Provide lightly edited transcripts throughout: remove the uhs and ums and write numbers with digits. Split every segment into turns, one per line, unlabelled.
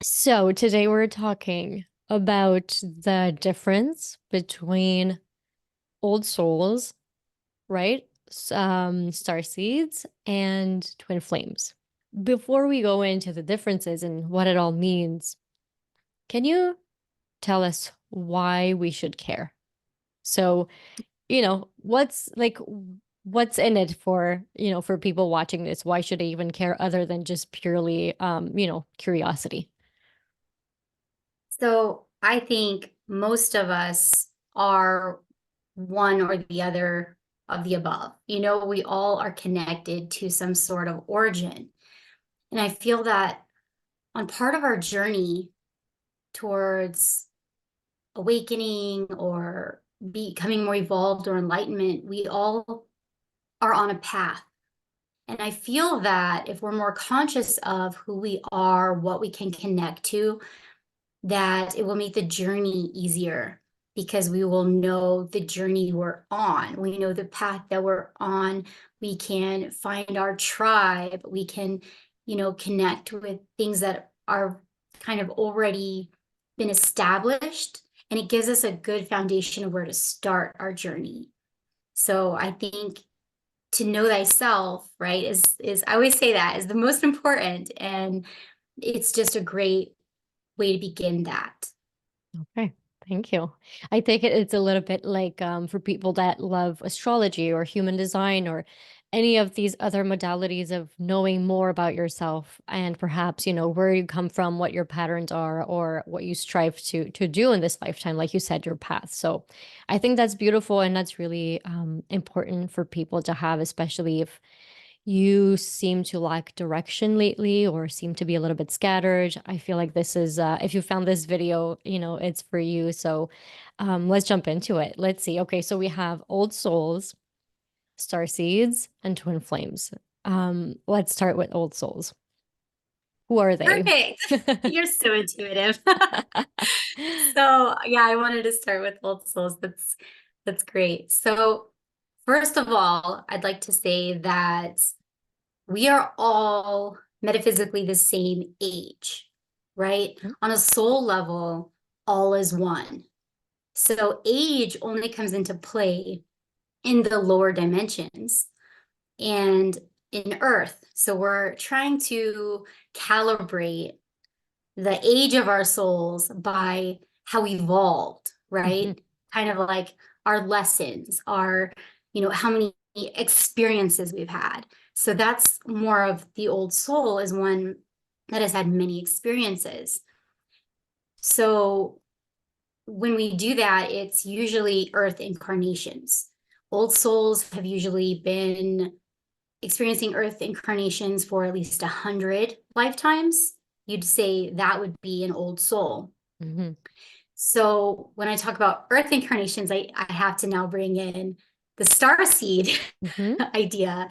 So today we're talking about the difference between old souls, right? Starseeds and twin flames. Before we go into the differences and what it all means, can you tell us why we should care? So, what's in it for, for people watching this? Why should they even care other than just purely, curiosity?
So I think most of us are one or the other of the above. We all are connected to some sort of origin. And I feel that on part of our journey towards awakening or becoming more evolved or enlightenment, we all are on a path. And I feel that if we're more conscious of who we are, what we can connect to, that it will make the journey easier because we will know the journey we're on. We know the path that we're on. We can find our tribe. We can, connect with things that are kind of already been established. And it gives us a good foundation of where to start our journey. So I think to know thyself, right, is I always say that is the most important. And it's just a great way to begin that.
Okay, thank you. I think it's a little bit like for people that love astrology or human design or any of these other modalities of knowing more about yourself and perhaps, where you come from, what your patterns are, or what you strive to do in this lifetime, like you said, your path. So I think that's beautiful and that's really important for people to have, especially if you seem to lack direction lately or seem to be a little bit scattered. I feel like this is, if you found this video, it's for you. So let's jump into it. Let's see. Okay, so we have old souls, star seeds, and twin flames. Let's start with old souls. Who are they?
Perfect. You're so intuitive. So yeah, I wanted to start with old souls. That's great. So first of all, I'd like to say that we are all metaphysically the same age, right? On a soul level, all is one. So age only comes into play in the lower dimensions and in Earth. So we're trying to calibrate the age of our souls by how we evolved,
Mhm.
right? Kind of like our lessons, our, how many experiences we've had. So that's more of the old soul is one that has had many experiences. So when we do that, it's usually earth incarnations. Old souls have usually been experiencing earth incarnations for at least 100 lifetimes. You'd say that would be an old soul.
Mhm.
So when I talk about earth incarnations, I have to now bring in the star seed
Mhm.
idea.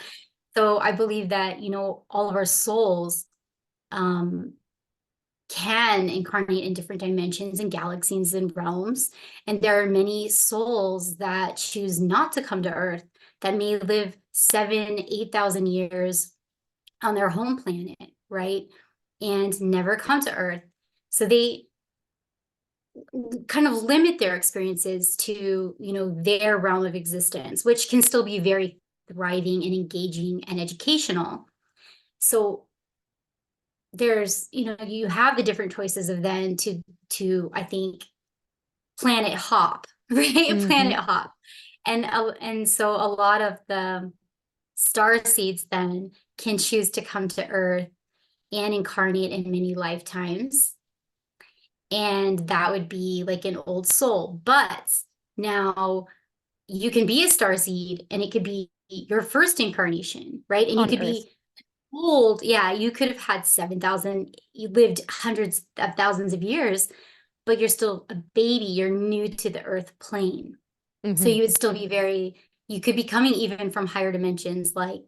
So I believe that, all of our souls um, can incarnate in different dimensions and galaxies and realms. And there are many souls that choose not to come to Earth that may live 8,000 years on their home planet, right? And never come to Earth. So they kind of limit their experiences to, their realm of existence, which can still be very thriving and engaging and educational. So there's, you have the different choices of then to I think planet hop, right? Planet
Mhm.
hop. And so a lot of the star seeds then can choose to come to Earth and incarnate in many lifetimes. And that would be like an old soul. But now you can be a star seed and it could be your first incarnation, right? And you
On
could
Earth.
be old. Yeah, you could have had 7,000, you lived hundreds of thousands of years, but you're still a baby. You're new to the earth plane. So
Mhm.
you would still be you could be coming even from higher dimensions like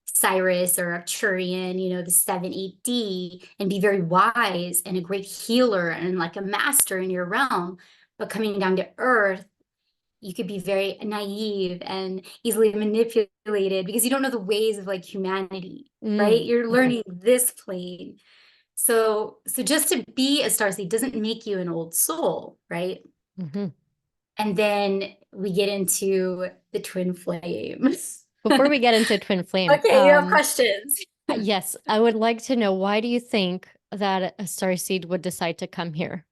Cyrus or Arcturian, the 7-8D, and be very wise and a great healer and like a master in your realm. But coming down to earth, you could be very naive and easily manipulated because you don't know the ways of like humanity, right?
Mm.
You're
Okay.
learning this plane. So just to be a starseed doesn't make you an old soul, right?
Hmm.
And then we get into the twin flames.
Before we get into twin flame,
Okay, you have questions.
yes, I would like to know, why do you think that a starseed would decide to come here?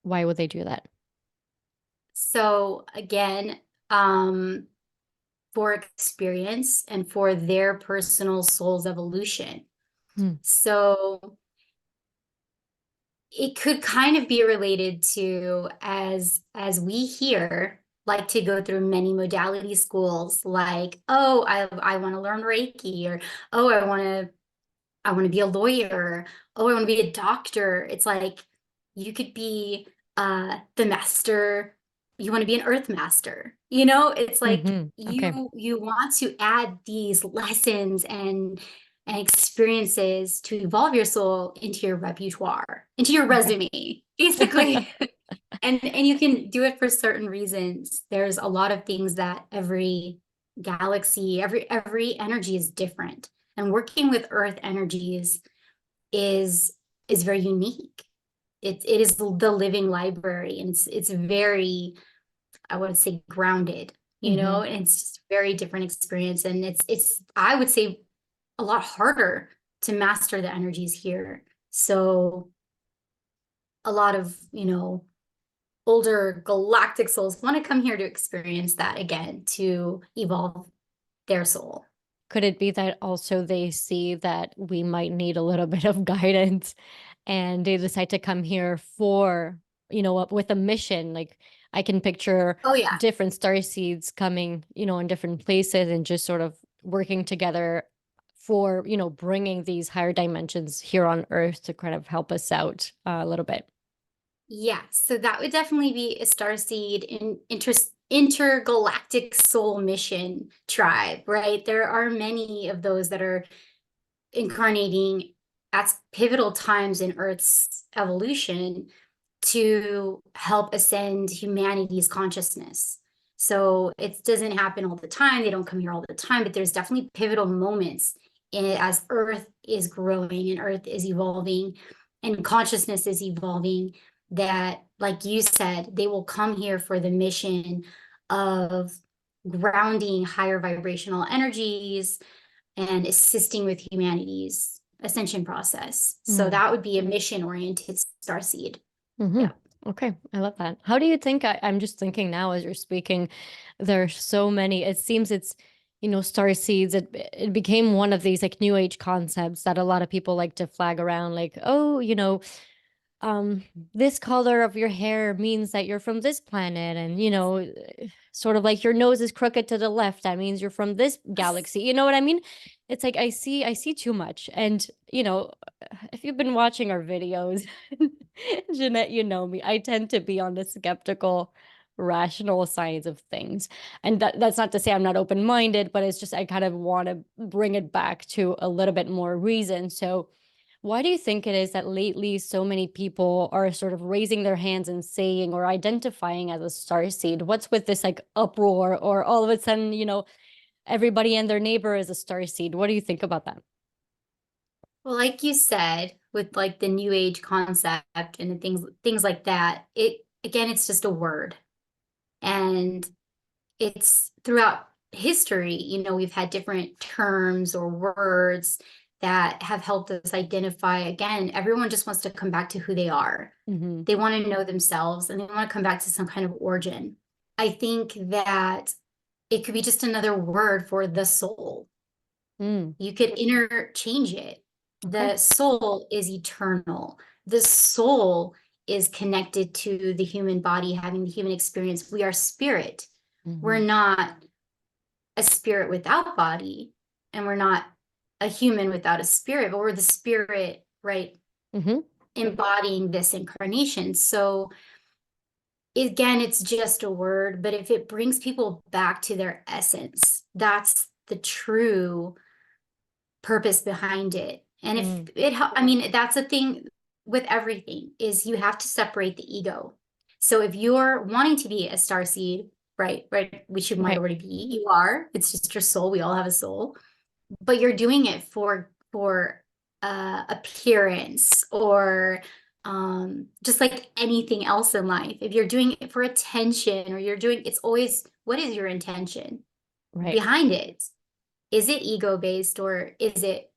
Why would they do that?
So again, um, for experience and for their personal soul's evolution.
Mm.
So it could kind of be related to, as we here like to go through many modality schools, like, oh, I want to learn Reiki, or oh, I want to be a lawyer. Oh, I want to be a doctor. It's like you could be the master. You want to be an earth master. It's like
Hmm. Okay.
you want to add these lessons and experiences to evolve your soul into your repertoire, into your
Okay.
resume, basically. And you can do it for certain reasons. There's a lot of things that every galaxy, every energy is different. And working with earth energies is is very unique. It is the living library, and it's very, I would say, grounded,
Hmm.
and it's just a very different experience. And it's I would say a lot harder to master the energies here. So a lot of, older galactic souls want to come here to experience that again, to evolve their soul.
Could it be that also they see that we might need a little bit of guidance and they decide to come here for, with a mission? Like, I can picture
Oh yeah.
different star seeds coming, in different places and just sort of working together for, bringing these higher dimensions here on Earth to kind of help us out a little bit.
Yeah, so that would definitely be a starseed intergalactic soul mission tribe, right? There are many of those that are incarnating at pivotal times in Earth's evolution to help ascend humanity's consciousness. So it doesn't happen all the time. They don't come here all the time, but there's definitely pivotal moments as Earth is growing and Earth is evolving and consciousness is evolving, that, like you said, they will come here for the mission of grounding higher vibrational energies and assisting with humanity's ascension process. So
Mm.
that would be a mission-oriented starseed.
Hmm.
Yeah.
Okay, I love that. How do you think, I'm just thinking now as you're speaking, there's so many, it seems it's, star seeds, it became one of these like new age concepts that a lot of people like to flag around, like, oh, um this color of your hair means that you're from this planet, and sort of like your nose is crooked to the left, that means you're from this galaxy. You know what I mean? It's like I see too much. And if you've been watching our videos, Jeanette, you know me, I tend to be on the skeptical rational sides of things. And that's not to say I'm not open-minded, but it's just I kind of want to bring it back to a little bit more reason. So why do you think it is that lately so many people are sort of raising their hands and saying or identifying as a star seed? What's with this like uproar, or all of a sudden, everybody and their neighbor is a star seed? What do you think about that?
Well, like you said, with like the new age concept and the things like that, it's just a word. And it's throughout history, we've had different terms or words that have helped us identify. Again, everyone just wants to come back to who they are.
Mm-hmm.
They want to know themselves and they want to come back to some kind of origin. I think that it could be just another word for the soul.
Mm.
You could interchange it.
Okay.
The soul is eternal. The soul is connected to the human body, having the human experience. We are spirit. We're
Mm-hmm.
not a spirit without body, and we're not a human without a spirit, but we're the spirit, right?
Mm-hmm.
Embodying this incarnation. So again, it's just a word, but if it brings people back to their essence, that's the true purpose behind it. And if
Mm.
I mean, that's the thing with everything, is you have to separate the ego. So if you're wanting to be a star seed, right, which you might
Right.
already be, you are, it's just your soul. We all have a soul, but you're doing it for appearance or just like anything else in life. If you're doing it for attention or you're doing, it's always, what is your intention
Right.
behind it? Is it ego based or is it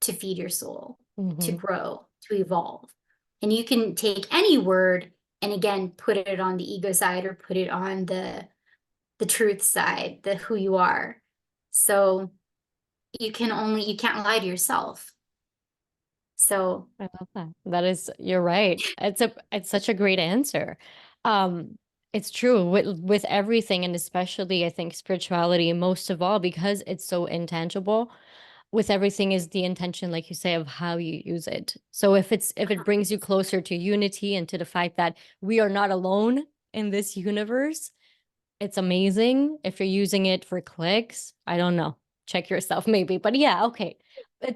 to feed your soul, to
Mm-hmm.
grow, to evolve? And you can take any word and again put it on the ego side or put it on the truth side, the who you are. So you can't lie to yourself. So
I love that. That is, you're right. It's such a great answer. Um, it's true with everything, and especially I think spirituality most of all because it's so intangible. With everything is the intention, like you say, of how you use it. So if it brings you closer to unity and to the fact that we are not alone in this universe, it's amazing. If you're using it for clicks, I don't know. Check yourself maybe. But yeah, okay.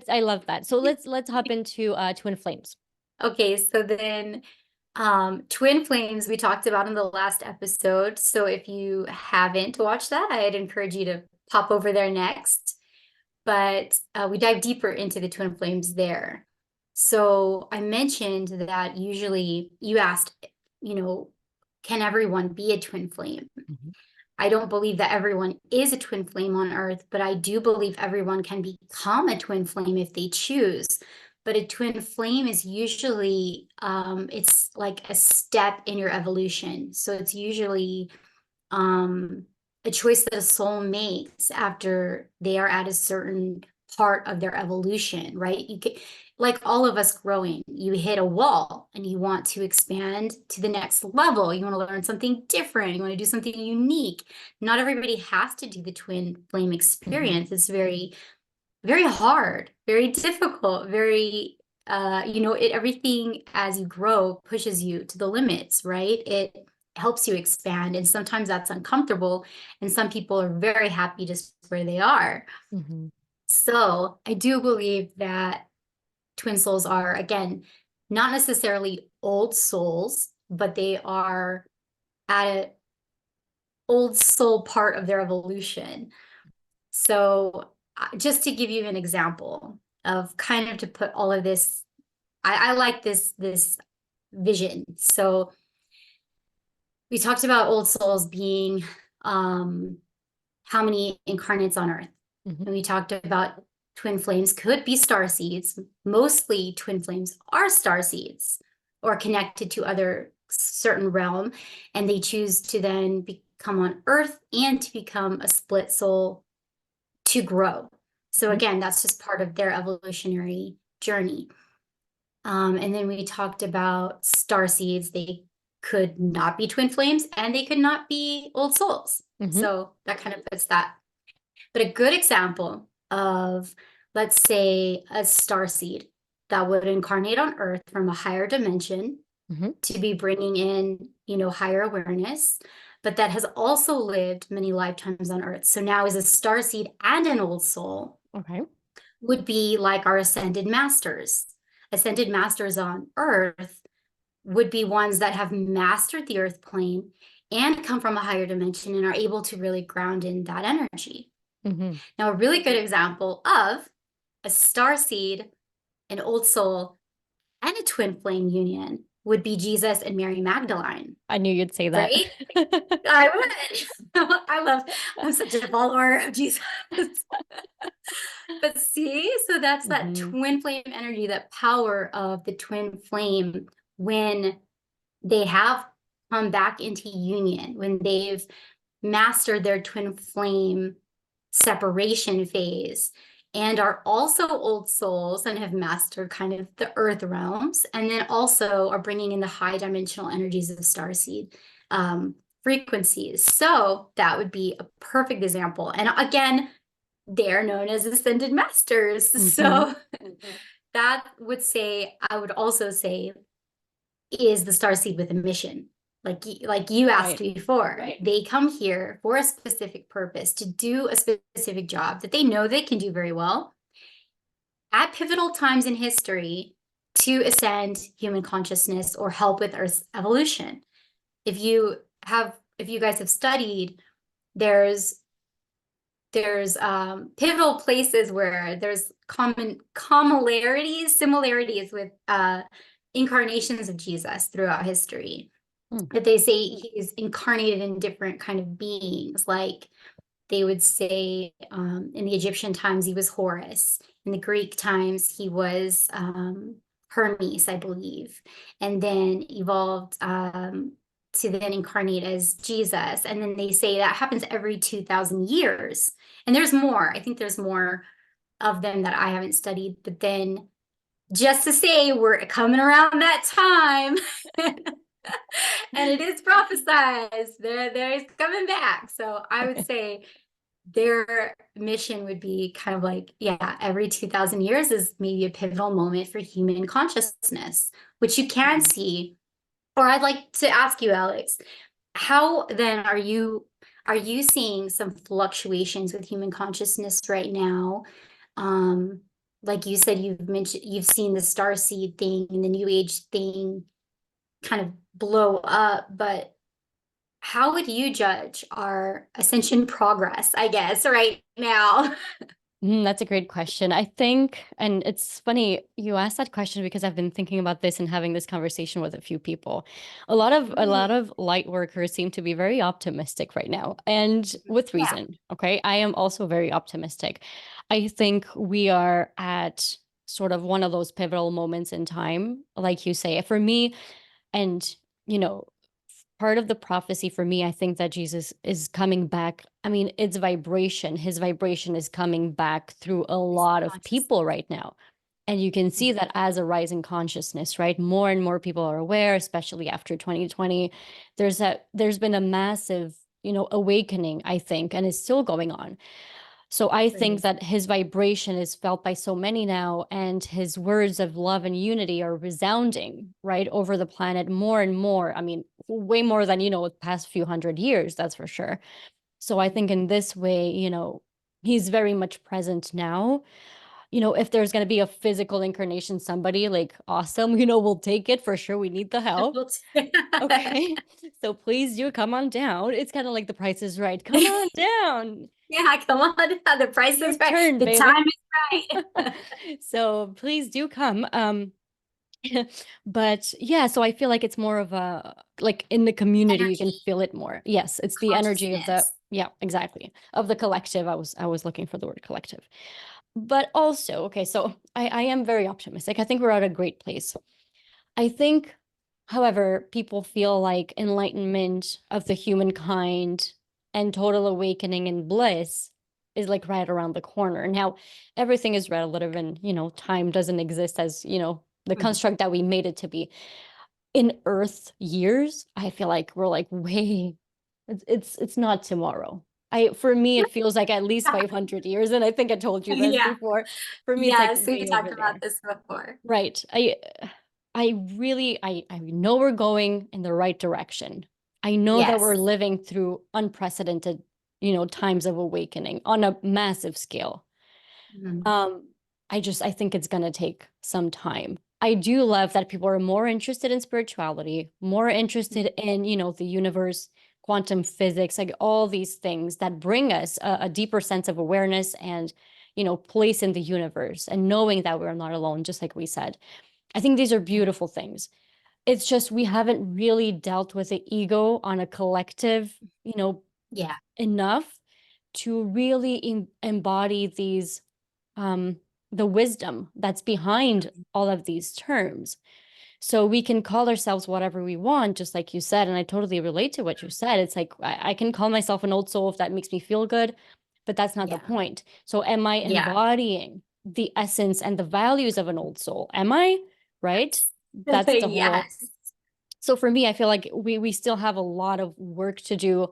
I love that. So let's hop into twin flames.
okay, so then twin flames we talked about in the last episode. So if you haven't watched that, I'd encourage you to pop over there next. But we dive deeper into the twin flames there. So I mentioned that usually you asked, you know, can everyone be a twin flame?
Mhm.
I don't believe that everyone is a twin flame on Earth, but I do believe everyone can become a twin flame if they choose. But a twin flame is usually, it's like a step in your evolution. So it's usually um, a choice that a soul makes after they are at a certain part of their evolution, right? You can, like all of us growing, you hit a wall and you want to expand to the next level. You want to learn something different. You want to do something unique. Not everybody has to do the twin flame
Mhm.
experience. It's very, very hard, very difficult, very everything as you grow pushes you to the limits, right? It helps you expand, and sometimes that's uncomfortable, and some people are very happy just where they are.
Mhm.
So I do believe that twin souls are, again, not necessarily old souls, but they are at an old soul part of their evolution. So just to give you an example of kind of to put all of this, I like this vision. So we talked about old souls being how many incarnates on Earth.
Mhm.
And we talked about twin flames could be star seeds. Mostly twin flames are star seeds or connected to other certain realm. And they choose to then become on Earth and to become a split soul to grow. So
Mhm.
again, that's just part of their evolutionary journey. And then we talked about star seeds. They could not be twin flames and they could not be old souls.
Mhm.
So that kind of puts that. But a good example of, let's say, a star seed that would incarnate on Earth from a higher dimension
Mhm.
to be bringing in, higher awareness, but that has also lived many lifetimes on Earth. So now is a star seed and an old soul
Okay.
would be like our ascended masters. Ascended masters on Earth would be ones that have mastered the Earth plane and come from a higher dimension and are able to really ground in that energy.
Mhm.
Now, a really good example of a star seed, an old soul, and a twin flame union would be Jesus and Mary Magdalene,
I knew you'd say that.
right? I would. I'm such a follower of Jesus. But see, so that's that
Mhm.
twin flame energy, that power of the twin flame when they have come back into union, when they've mastered their twin flame separation phase and are also old souls and have mastered kind of the earth realms, and then also are bringing in the high dimensional energies of starseed frequencies. So that would be a perfect example. And again, they're known as ascended masters.
Mhm.
So that would say, I would also say, is the starseed with a mission. Like you asked
Right.
before, right? They come here for a specific purpose to do a specific job that they know they can do very well at pivotal times in history to ascend human consciousness or help with Earth's evolution. If you guys have studied, there's there's pivotal places where there's similarities with incarnations of Jesus throughout history.
Hmm.
That they say he's incarnated in different kind of beings, like they would say in the Egyptian times he was Horus. In the Greek times he was Hermes, I believe, and then evolved to then incarnate as Jesus. And then they say that happens every 2,000 years. And there's more. I think there's more of them that I haven't studied. But then just to say we're coming around that time. And it is prophesized. There's coming back. So I would say their mission would be kind of like, yeah, every 2,000 years is maybe a pivotal moment for human consciousness, which you can see. Or I'd like to ask you, Alex, how then are you seeing some fluctuations with human consciousness right now? Um, like you said, you've seen the starseed thing and the new age thing kind of blow up, but how would you judge our ascension progress, I guess, right now?
That's a great question. I think, and it's funny you asked that question because I've been thinking about this and having this conversation with a few people. A lot of light workers seem to be very optimistic right now, and with
Yeah.
reason. Okay, I am also very optimistic. I think we are at sort of one of those pivotal moments in time, like you say. For me, and you know, part of the prophecy for me, I think that Jesus is coming back. I mean, it's vibration. His vibration is coming back through a
This
lot of
conscious.
people right now. And you can see that as a rising consciousness, right? More and more people are aware, especially after 2020. There's been a massive, awakening, I think, and it's still going on. So I think
Right.
that his vibration is felt by so many now, and his words of love and unity are resounding right over the planet more and more. I mean, way more than, the past few hundred years, that's for sure. So I think in this way, he's very much present now. If there's going to be a physical incarnation, somebody like awesome, we'll take it for sure. We need the help. Okay. So please do come on down. It's kind of like the Price is Right. Come on down.
Yeah, come on. The price
Your
is right.
turn,
The
baby.
time is right.
So please do come. But yeah, so I feel like it's more of a like in the community, you can
Energy,
feel it more. Yes, it's the energy of the,
consciousness.
yeah, exactly. Of the collective. I was looking for the word collective. But also, okay, so I am very optimistic. I think we're at a great place. I think, however, people feel like enlightenment of the humankind and total awakening and bliss is like right around the corner. Now, everything is relative and, time doesn't exist as, the
Mhm.
construct that we made it to be. In Earth years, I feel like we're like way, it's not tomorrow. For me, it feels like at least 500 years. And I think I told you this
Yeah.
before. For me, it's like
Yes, we
way over
talked about
there.
this before.
Right. I know we're going in the right direction. I know that we're
Yes.
living through unprecedented, times of awakening on a massive scale.
Mhm.
Um, I think it's gonna take some time. I do love that people are more interested in spirituality, more interested in, the universe, quantum physics, like all these things that bring us a deeper sense of awareness and, place in the universe and knowing that we're not alone, just like we said. I think these are beautiful things. It's just we haven't really dealt with the ego on a collective,
Yeah.
enough to really embody these, um, the wisdom that's behind all of these terms. So we can call ourselves whatever we want, just like you said. And I totally relate to what you said. It's like I can call myself an old soul if that makes me feel good, but that's not the
Yeah.
point. So am I
Yeah.
embodying the essence and the values of an old soul? Am I? Right? That's the whole.
Yes.
So for me, I feel like we still have a lot of work to do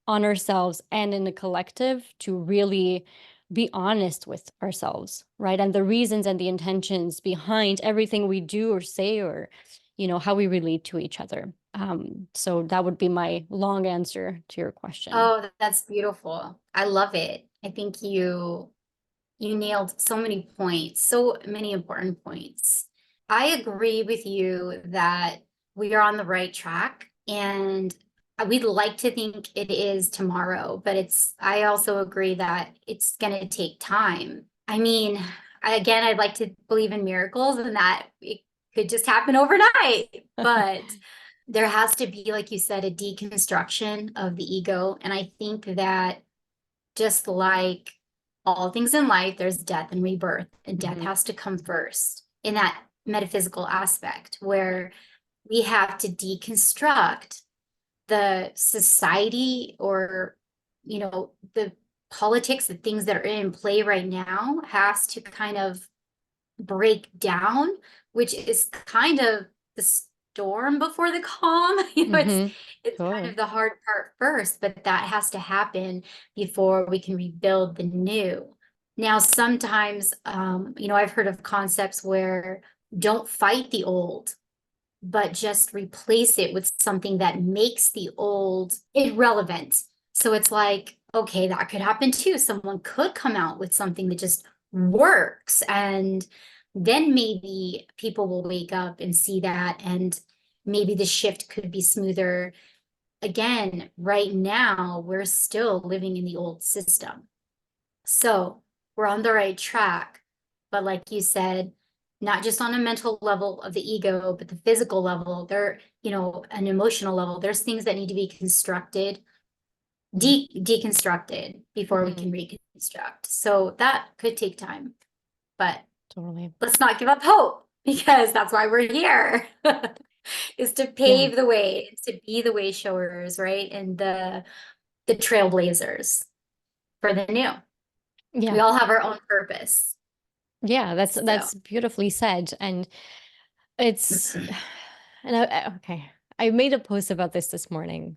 on ourselves and in the collective to really be honest with ourselves, right? And the reasons and the intentions behind everything we do or say or, how we relate to each other. So that would be my long answer to your question.
Oh, that's beautiful. I love it. I think you nailed so many points, so many important points. I agree with you that we are on the right track. And we'd like to think it is tomorrow, but I also agree that it's going to take time. I mean, again, I'd like to believe in miracles and that it could just happen overnight, but there has to be, like you said, a deconstruction of the ego. And I think that just like all things in life, there's death and rebirth, and death
Mhm.
has to come first in that metaphysical aspect where we have to deconstruct the society or, the politics, the things that are in play right now has to kind of break down, which is kind of the storm before the calm.
Mhm.
It's kind of
Totally.
the hard part first, but that has to happen before we can rebuild the new. Now, sometimes, I've heard of concepts where don't fight the old, but just replace it with something that makes the old irrelevant. So it's like, okay, that could happen too. Someone could come out with something that just works. And then maybe people will wake up and see that. And maybe the shift could be smoother. Again, right now, we're still living in the old system. So we're on the right track. But like you said, not just on a mental level of the ego, but the physical level, an emotional level, there's things that need to be constructed,
Mhm.
deconstructed before we
Mhm.
can reconstruct. So that could take time, but
Totally.
let's not give up hope because that's why we're here. Is to
Yeah.
pave the way, to be the way showers, right? And the trailblazers for the new. We
Yeah.
all have our own purpose.
Yeah,
So,
that's beautifully said. And it's okay. I made a post about this morning,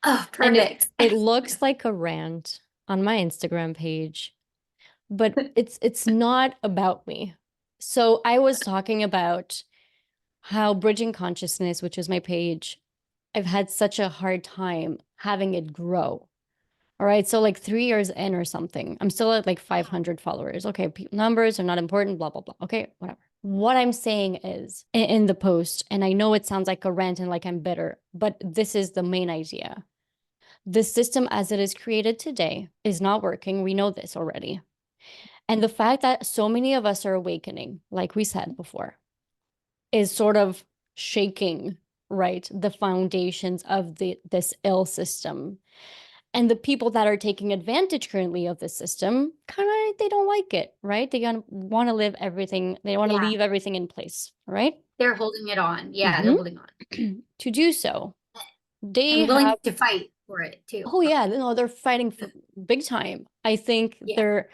oh,
and it
perfect.
it looks like a rant on my Instagram page, but it's not about me. So I was talking about how Bridging Consciousness, which is my page, I've had such a hard time having it grow. All right. So like 3 years in or something, I'm still at like 500 followers. Okay. Numbers are not important, blah, blah, blah. Okay. Whatever. What I'm saying is in the post, and I know it sounds like a rant and like I'm bitter, but this is the main idea. The system as it is created today is not working. We know this already. And the fact that so many of us are awakening, like we said before, is sort of shaking, right, the foundations of this ill system. And the people that are taking advantage currently of the system kind of they don't like it, right? They want to live everything, they want to
Yeah,
leave everything in place, right?
they're holding it on. Yeah, they're
Hmm.
holding on
To do so, they
and
have,
willing to fight for it too.
oh yeah, no, they're fighting for big time. I think
Yeah.
they're,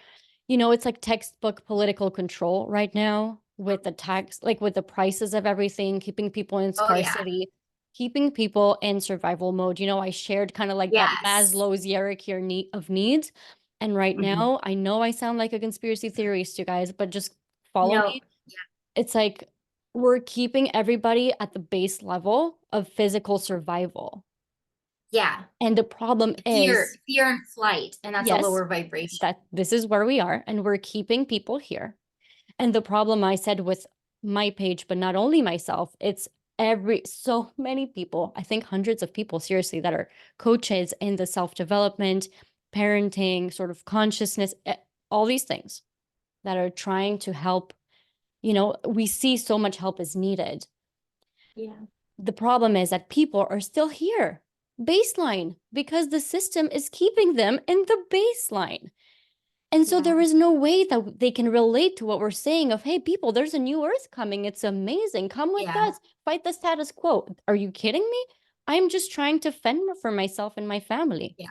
it's like textbook political control right now with the tax, like with the prices of everything, keeping people in
Oh, yeah.
scarcity, keeping people in survival mode. I shared kind of like that
Yes.
Maslow's hierarchy of needs. And right
Mhm.
now, I know I sound like a conspiracy theorist, you guys, but just follow
No.
me. It's like we're keeping everybody at the base level of physical survival.
Yeah.
And the problem
Fear,
is,
fear and flight, and that's a
yes,
lower vibration.
that this is where we are, and we're keeping people here. And the problem I said with my page, but not only myself, it's so many people, I think hundreds of people, seriously, that are coaches in the self-development, parenting, sort of consciousness, all these things that are trying to help. We see so much help is needed.
Yeah.
The problem is that people are still here, baseline, because the system is keeping them in the baseline. And so
Yeah.
there is no way that they can relate to what we're saying of, hey, people, there's a new earth coming. It's amazing. Come with
Yeah.
us. Fight the status quo. Are you kidding me? I'm just trying to fend for myself and my family.
Yeah.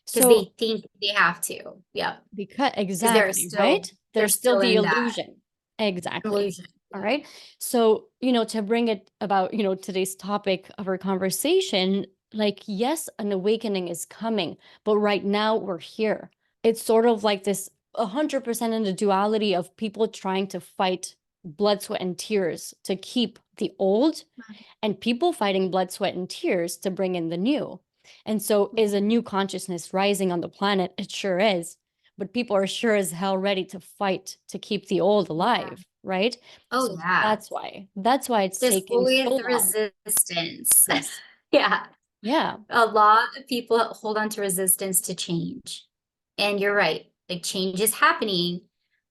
Because
So
they think they have to. Yep.
because
Because they're
exactly,
still
right?
they're
There's still
still
the
in that
illusion. Exactly.
illusion.
All
Yeah.
right. So, to bring it about, today's topic of our conversation, like, yes, an awakening is coming, but right now we're here. It's sort of like this 100% in the duality of people trying to fight blood, sweat, and tears to keep the old, and people fighting blood, sweat, and tears to bring in the new. And so, is a new consciousness rising on the planet? It sure is. But people are sure as hell ready to fight to keep the old
Yeah.
alive, right?
Oh,
So
yeah.
that's why it's
There's
taking so
always
long.
resistance.
Yes.
Yeah.
Yeah.
A lot of people hold on to resistance to change. And you're right, like change is happening,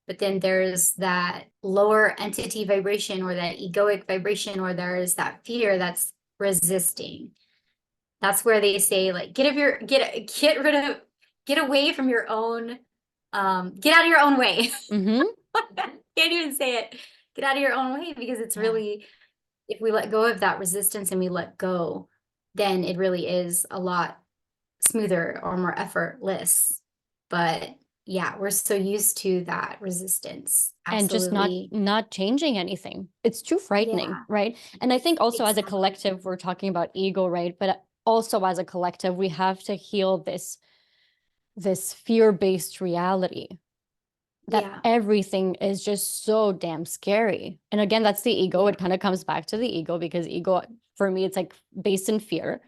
but then there's that lower entity vibration or that egoic vibration, or there's that fear that's resisting. That's where they say, like, get rid of, get away from your own, get out of your own way.
Mm-hmm.
Can't even say it. Get out of your own way, because it's
Yeah.
really, if we let go of that resistance and we let go, then it really is a lot smoother or more effortless. But yeah, we're so used to that resistance.
And just not
Absolutely.
not changing anything. It's too frightening,
Yeah,
right? And I think also as a
exactly.
collective, we're talking about ego, right? But also as a collective, we have to heal this fear-based reality that
Yeah,
everything is just so damn scary. And again, that's the ego.
yeah,
It kind of comes back to the ego because ego, for me, it's like based in fear.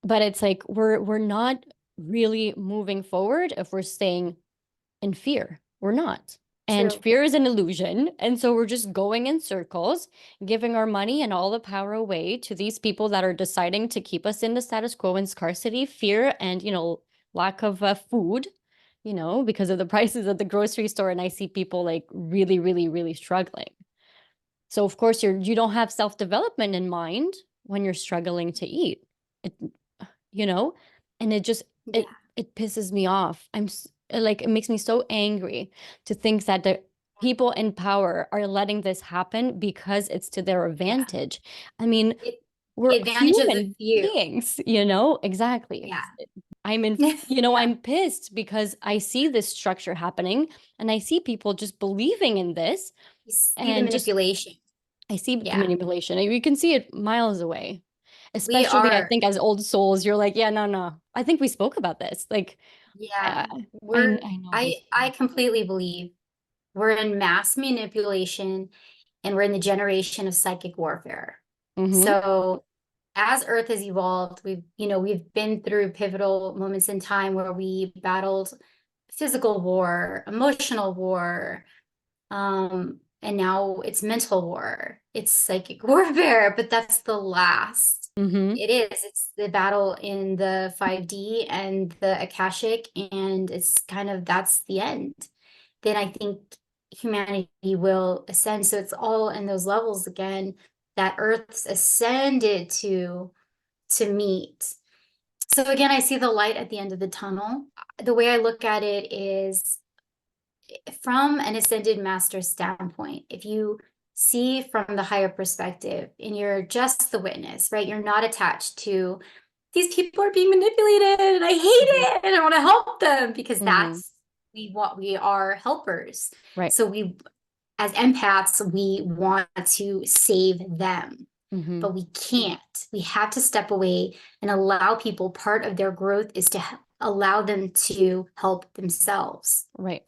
But it's like we're not really moving forward if we're staying in fear. We're not. And
true.
fear is an illusion. And so we're just going in circles, giving our money and all the power away to these people that are deciding to keep us in the status quo and scarcity, fear, and, lack of food, because of the prices at the grocery store. And I see people like really, really, really struggling. So of course you don't have self-development in mind when you're struggling to eat. It, you know, and it just
Yeah,
it pisses me off. Like it makes me so angry to think that the people in power are letting this happen because it's to their
yeah.
advantage. I mean,
It, the
we're
advantage of the
human
few.
beings, exactly.
Yeah.
I'm in,
Yeah.
I'm pissed because I see this structure happening and I see people just believing in this
You see the
and just
manipulation.
I see the
Yeah.
manipulation. You can see it miles away.
We
Especially, I
are,
think, as old souls, you're like, yeah, no, no. I think we spoke about this. Like,
yeah,
I, I,
we're,
I know
I,
this.
I completely believe we're in mass manipulation, and we're in the generation of psychic warfare.
Mm-hmm.
So as Earth has evolved, we've been through pivotal moments in time where we battled physical war, emotional war, and now it's mental war. It's psychic warfare, but that's the last.
Mm-hmm.
It is. It's the battle in the 5D and the Akashic, and it's kind of that's the end. Then I think humanity will ascend. So it's all in those levels again that Earth's ascended to meet. So again, I see the light at the end of the tunnel. The way I look at it is from an ascended master standpoint. If you see from the higher perspective and you're just the witness, right? You're not attached to these people are being manipulated and I hate
Mm-hmm.
it and I want to help them, because
Mm-hmm.
that's we are helpers.
Right.
So we, as empaths, we want to save them,
Mm-hmm.
but we can't. We have to step away and allow people, part of their growth is to allow them to help themselves.
Right.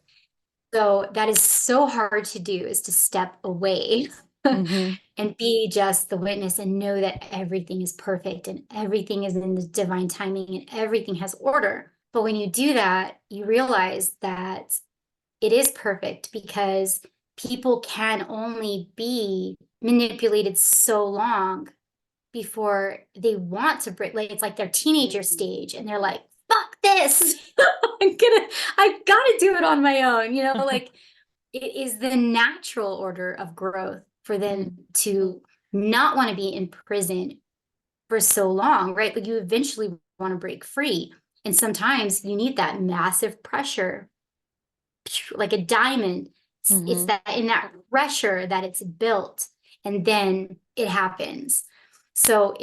So that is so hard to do, is to step away
Mm-hmm.
and be just the witness and know that everything is perfect and everything is in the divine timing and everything has order. But when you do that, you realize that it is perfect, because people can only be manipulated so long before they want to break. Like it's like their teenager stage and they're like, fuck this. I gotta do it on my own, like it is the natural order of growth for them
Mm-hmm.
to not want to be in prison for so long, right? Like you eventually want to break free. And sometimes you need that massive pressure, like a diamond. It's
Mm-hmm.
that in that pressure that it's built, and then it happens. So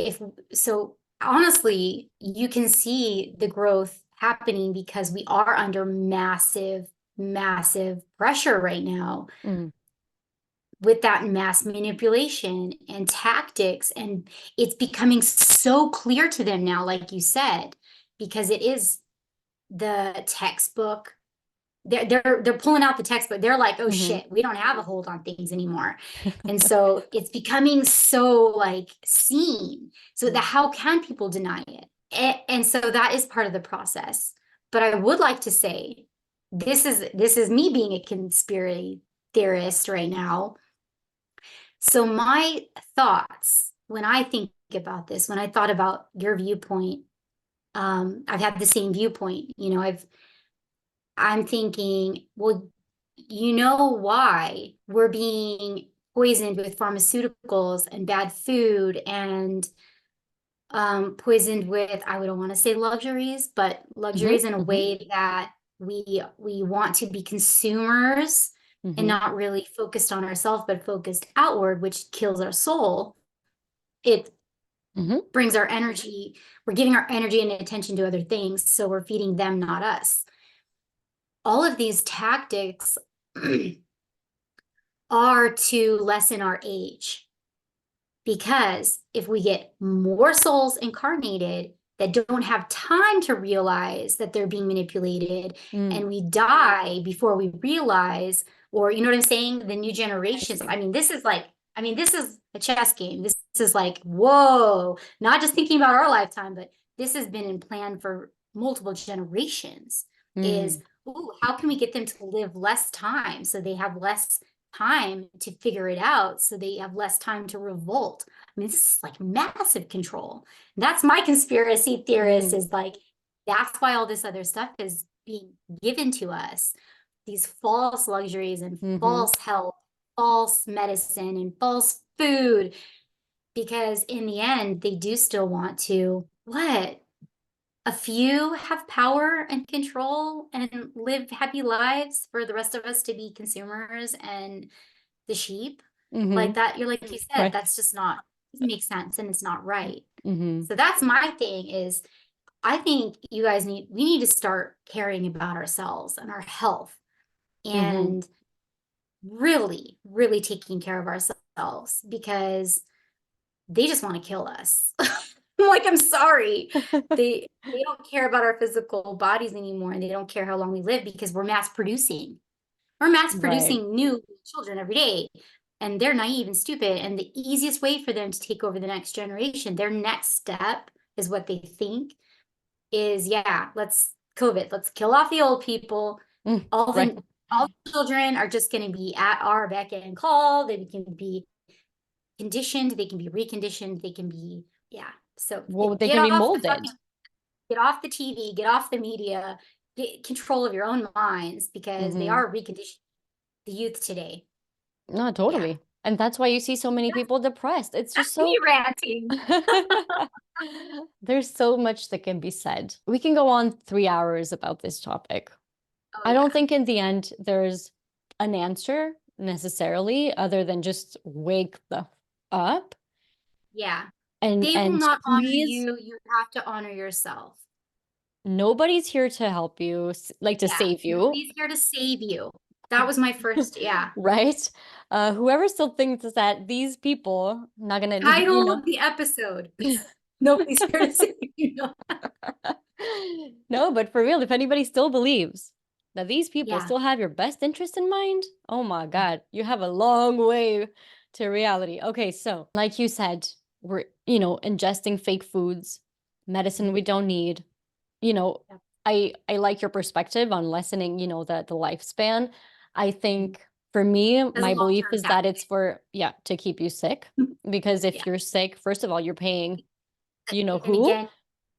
honestly, you can see the growth happening because we are under massive, massive pressure right now
Mm-hmm.
with that mass manipulation and tactics. And it's becoming so clear to them now, like you said, because it is the textbook. They're pulling out the textbook. They're like, oh
Mm-hmm.
shit, we don't have a hold on things anymore. And so it's becoming so like seen. So that how can people deny it? And so that is part of the process. But I would like to say, this is me being a conspiracy theorist right now. So my thoughts when I think about this, when I thought about your viewpoint, I've had the same viewpoint. I'm thinking, well, you know why we're being poisoned with pharmaceuticals and bad food and poisoned with, I would want to say luxuries, but luxuries in a way that we want to be consumers and not really focused on ourselves, but focused outward, which kills our soul. It brings our energy, we're giving our energy and attention to other things, so we're feeding them, not us. All of these tactics are to lessen our age. Because if we get more souls incarnated that don't have time to realize that they're being manipulated, and we die before we realize, or you know what I'm saying? The new generations. I mean, this is a chess game. This is like, whoa, not just thinking about our lifetime, but this has been in plan for multiple generations. Is, ooh, how can we get them to live less time so they have less time to figure it out, so they have less time to revolt? I mean, this is like massive control. That's my conspiracy theorist, is like, that's why all this other stuff is being given to us. These false luxuries and false health, false medicine and false food, because in the end, they do still want to, what? A few have power and control and live happy lives for the rest of us to be consumers and the sheep. Like that, you're like you said,
Right.
that's just not, doesn't make sense, and it's not right. So that's my thing, is I think we need to start caring about ourselves and our health, and really, really taking care of ourselves, because they just want to kill us. Like, I'm sorry. They don't care about our physical bodies anymore, and they don't care how long we live, because we're mass producing. We're mass
Right.
producing new children every day, and they're naive and stupid. And the easiest way for them to take over the next generation, their next step is what they think is, yeah, let's kill off the old people. All
Right.
the children are just going to be at our beck and call. They can be conditioned, they can be reconditioned, they can be, yeah. So
Well, they
get
can be
off
molded.
get off the TV, get off the media, get control of your own minds, because they are reconditioning the youth today.
No,
Yeah.
totally. And that's why you see so many people depressed. It's just
That's me
so
ranting.
there's so much that can be said. We can go on 3 hours about this topic.
Oh
I don't
yeah.
think in the end there's an answer necessarily, other than just wake the up
Yeah. They will
and
not honor
please,
you. You have to honor yourself.
nobody's here to help you, like to
Yeah.
save you,
Nobody's here to save you. That was my first, yeah.
right? Whoever still thinks that these people not gonna,
Title of the episode. Nobody's here to save you.
No, but for real, if anybody still believes that these people
Yeah.
still have your best interest in mind, oh my God, you have a long way to reality. Okay, so like you said, we're, ingesting fake foods, medicine we don't need. You know,
Yep.
I like your perspective on lessening, the lifespan. I think for me,
As a
my belief
long-term
is that
tactic.
it's for, yeah, to keep you sick. Because
Yeah.
if you're sick, first of all, you're paying, you know
And
who?
again,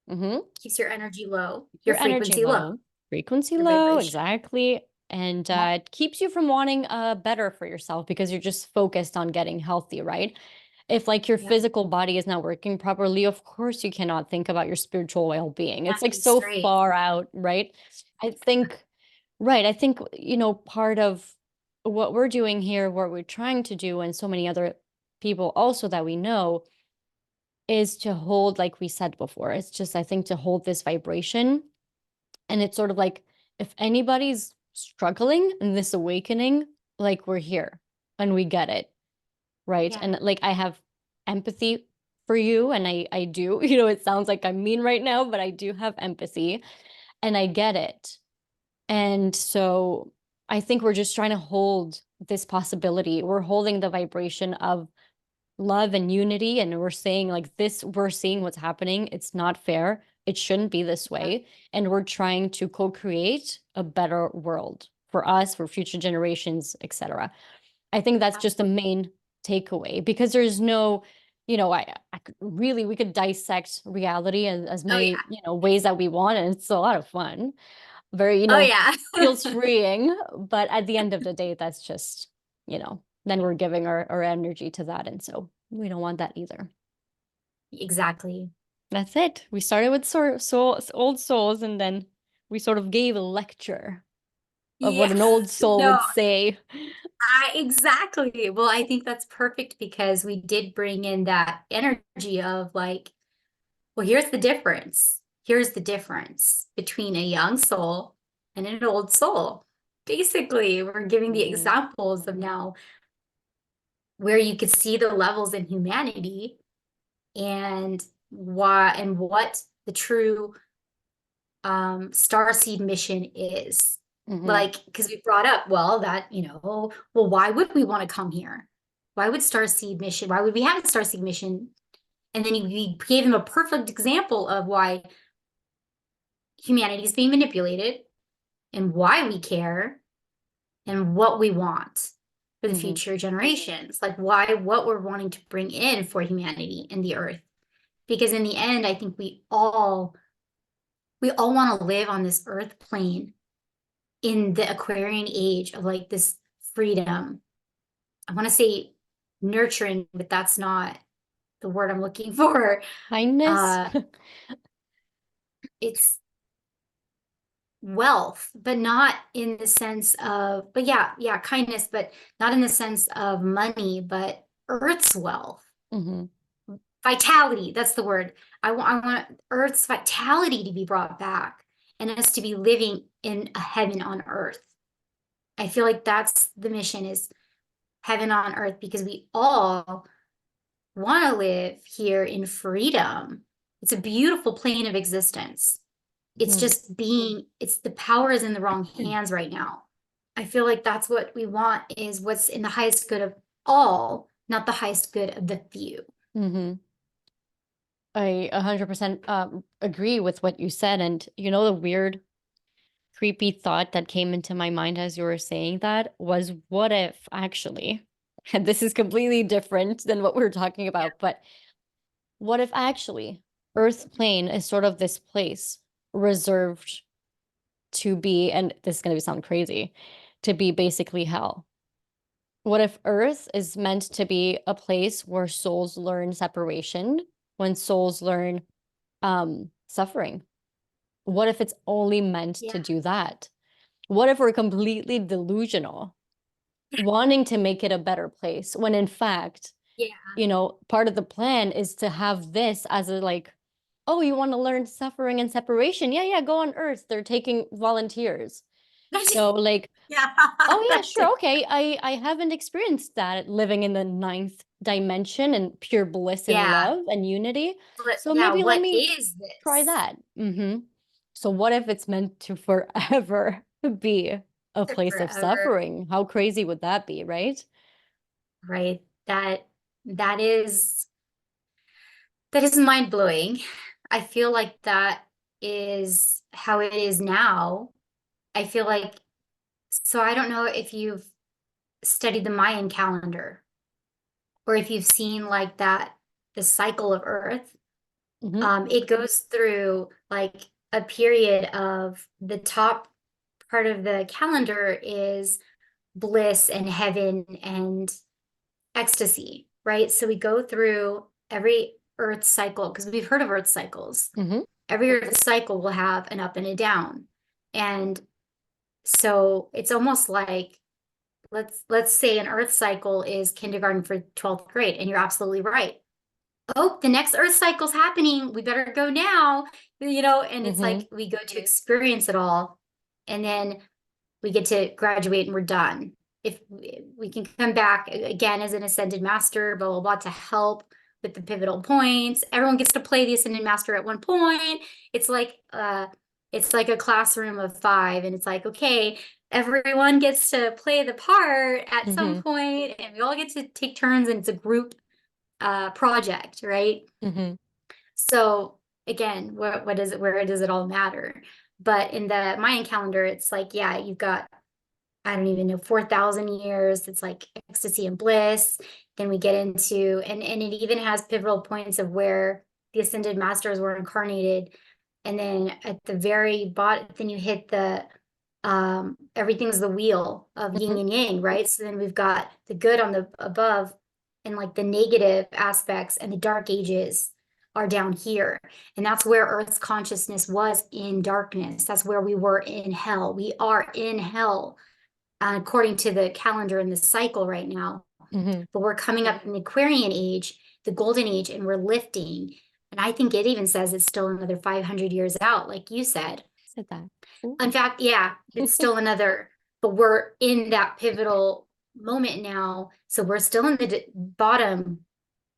Mm-hmm.
keeps your energy low, your
Your energy
frequency low,
low, frequency
your
low,
vibration.
exactly. And
Yep.
it keeps you from wanting better for yourself because you're just focused on getting healthy, right? If like your
Yep.
physical body is not working properly, of course you cannot think about your spiritual well-being. It's like
Exactly
so
straight.
far out, right? I think, right, I think, part of what we're doing here, what we're trying to do, and so many other people also that we know, is to hold, like we said before, it's just, I think, to hold this vibration. And it's sort of like, if anybody's struggling in this awakening, like, we're here and we get it, right?
Yeah.
And like, I have empathy for you, and I do, it sounds like I'm mean right now, but I do have empathy and I get it. And so I think we're just trying to hold this possibility. We're holding the vibration of love and unity, and we're saying, like, this, we're seeing what's happening, it's not fair, it shouldn't be this
Yeah.
way, and we're trying to co-create a better world for us, for future generations, etc. I think that's just the
Absolutely.
main takeaway, because there's no we could dissect reality as
Oh
many,
yeah.
ways that we want, and it's a lot of fun. Very,
Oh yeah.
feels freeing. But at the end of the day, that's just, then we're giving our energy to that. And so we don't want that either.
Exactly.
That's it. We started with old souls, and then we sort of gave a lecture of what
Yeah.
an old soul
No,
would say.
exactly. Well, I think that's perfect because we did bring in that energy of like, well, here's the difference. Here's the difference between a young soul and an old soul. Basically, we're giving the
Mhm.
examples of now where you could see the levels in humanity and why and what the true Starseed mission is.
Mhm.
Like, because we brought up, well, that, well, why would we want to come here? Why would Starseed mission, why would we have a Starseed mission? And then we gave him a perfect example of why humanity is being manipulated and why we care and what we want for the
Mhm.
future generations. Like why, what we're wanting to bring in for humanity and the earth. Because in the end, I think we all want to live on this earth plane in the Aquarian age of like this freedom. I want to say nurturing, but that's not the word I'm looking for.
Kindness.
Uh, it's wealth, but not in the sense of, but yeah, kindness, but not in the sense of money, but Earth's wealth.
Mhm.
Vitality, that's the word. I want Earth's vitality to be brought back and us to be living in a heaven on earth. I feel like that's the mission is heaven on earth because we all want to live here in freedom. It's a beautiful plane of existence. It's
Mhm.
just it's the power is in the wrong hands right now. I feel like that's what we want is what's in the highest good of all, not the highest good of the few.
Mhm. I 100% agree with what you said. And the weird, creepy thought that came into my mind as you were saying that was, what if actually, and this is completely different than what we're talking about, but what if actually Earth plane is sort of this place reserved to be, and this is going to sound crazy, to be basically hell? What if Earth is meant to be a place where souls learn separation, when souls learn suffering? What if it's only meant
Yeah.
to do that? What if we're completely delusional, wanting to make it a better place, when in fact,
Yeah.
part of the plan is to have this as a like, oh, you want to learn suffering and separation? Yeah, yeah, go on Earth. They're taking volunteers. Like,
Yeah.
oh yeah,
That's
sure,
it.
okay. I haven't experienced that living in the ninth dimension and pure bliss and
Yeah.
love and unity. So
Yeah.
maybe let
What
me
is
try
this?
that. So what if it's meant to forever be a place of
Forever.
suffering? How crazy would that be, right?
Right. That is that is mind blowing. I feel like that is how it is now. I feel like so I don't know if you've studied the Mayan calendar or if you've seen like that the cycle of Earth.
Hmm.
It goes through like a period of the top part of the calendar is bliss and heaven and ecstasy, right? So we go through every Earth cycle because we've heard of Earth cycles.
Hmm.
Every Earth cycle will have an up and a down. And so it's almost like let's say an Earth cycle is kindergarten for 12th grade, and you're absolutely right. Oh, the next Earth cycle's happening. We better go now, and it's
Hmm.
like we go to experience it all. And then we get to graduate and we're done. If we can come back again as an ascended master, blah, blah, blah, to help with the pivotal points. Everyone gets to play the ascended master at one point. It's like a classroom of five, and it's like, okay, everyone gets to play the part at some
Hmm.
point, and we all get to take turns, and it's a group project, right?
Hmm.
So again, what is it? Where does it all matter? But in the Mayan calendar, it's like, yeah, you've got I don't even know 4,000 years. It's like ecstasy and bliss, Then we get into, and it even has pivotal points of where the ascended masters were incarnated. And then at the very bottom, then you hit the everything's the wheel of yin
Mhm.
and yang, right? So then we've got the good on the above, and like the negative aspects, and the dark ages are down here. And that's where Earth's consciousness was, in darkness. That's where we were, in hell. We are in hell, according to the calendar and the cycle right now.
Mhm.
But we're coming up in the Aquarian age, the golden age, and we're lifting. And I think it even says it's still another 500 years out, like you said.
Said that. Ooh.
In fact, yeah, it's still another, but we're in that pivotal moment now. So we're still in the bottom,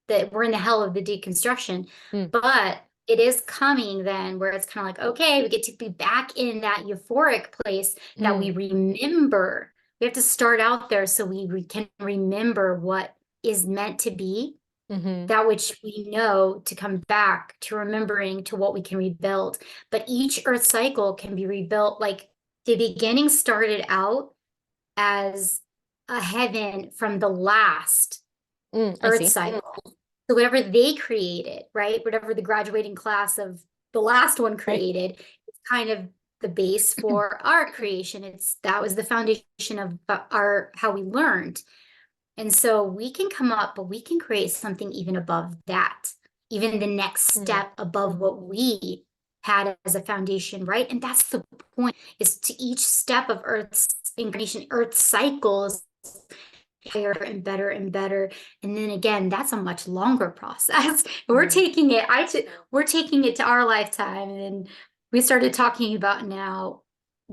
that we're in the hell of the deconstruction,
Mm.
but it is coming then where it's kind of like, okay, we get to be back in that euphoric place that we
Mm.
remember. We have to start out there so we can remember what is meant to be,
Mhm.
that which we know, to come back to remembering to what we can rebuild. But each earth cycle can be rebuilt. Like the beginning started out as a heaven from the last
Mm, I
earth
see.
cycle. So whatever they created, right? Whatever the graduating class of the last one
Right.
created, it's kind of the base for our creation. That was the foundation of our how we learned. And so we can come up, but we can create something even above that, even the next
Mm.
step above what we had as a foundation, right? And that's the point, is to each step of Earth's incarnation, Earth cycles higher and better and better. And then again, that's a much longer process.
Mm.
We're taking it to our lifetime. And then we started talking about now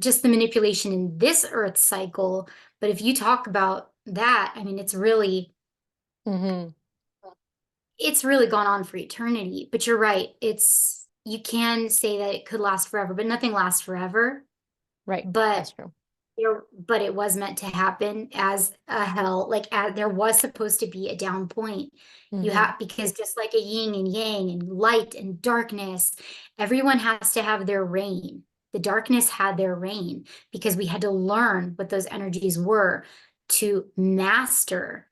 just the manipulation in this Earth cycle. But if you talk about that, I mean,
Mhm.
it's really gone on for eternity. But you're right. You can say that it could last forever, but nothing lasts forever.
Right.
But
That's true.
but it was meant to happen as a hell, like there was supposed to be a down point. You
Mhm.
have, because just like a yin and yang and light and darkness, everyone has to have their reign. The darkness had their reign because we had to learn what those energies were, to master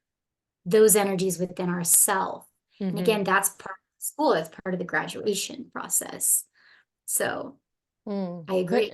those energies within ourselves. And
Mhm.
again, that's part of school, that's part of the graduation process. So
Mm.
I
But
agree.